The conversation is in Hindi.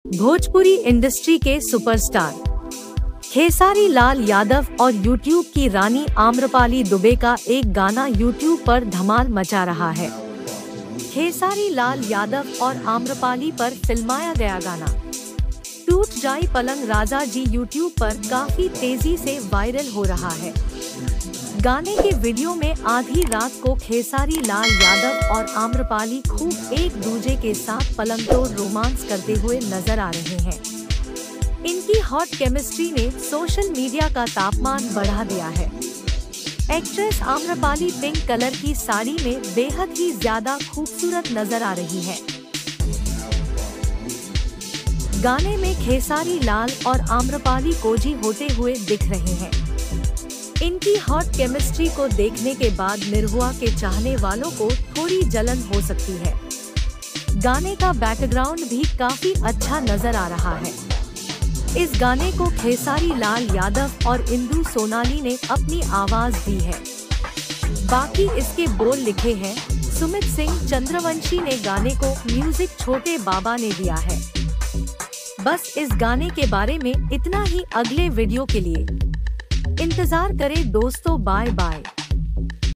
भोजपुरी इंडस्ट्री के सुपरस्टार खेसारी लाल यादव और यूट्यूब की रानी आम्रपाली दुबे का एक गाना यूट्यूब पर धमाल मचा रहा है। खेसारी लाल यादव और आम्रपाली पर फिल्माया गया गाना टूट जाए पलंग राजा जी यूट्यूब पर काफी तेजी से वायरल हो रहा है। गाने के वीडियो में आधी रात को खेसारी लाल यादव और आम्रपाली खूब एक दूजे के साथ पलंग तोड़ रोमांस करते हुए नजर आ रहे हैं। इनकी हॉट केमिस्ट्री ने सोशल मीडिया का तापमान बढ़ा दिया है। एक्ट्रेस आम्रपाली पिंक कलर की साड़ी में बेहद ही ज्यादा खूबसूरत नजर आ रही है। गाने में खेसारी लाल और आम्रपाली कोजी होते हुए दिख रहे हैं। इनकी हॉट केमिस्ट्री को देखने के बाद निरहुआ के चाहने वालों को थोड़ी जलन हो सकती है। गाने का बैकग्राउंड भी काफी अच्छा नजर आ रहा है। इस गाने को खेसारी लाल यादव और इंदु सोनाली ने अपनी आवाज दी है। बाकी इसके बोल लिखे हैं सुमित सिंह चंद्रवंशी ने। गाने को म्यूजिक छोटे बाबा ने दिया है। बस इस गाने के बारे में इतना ही। अगले वीडियो के लिए इंतजार करें दोस्तों। Bye bye.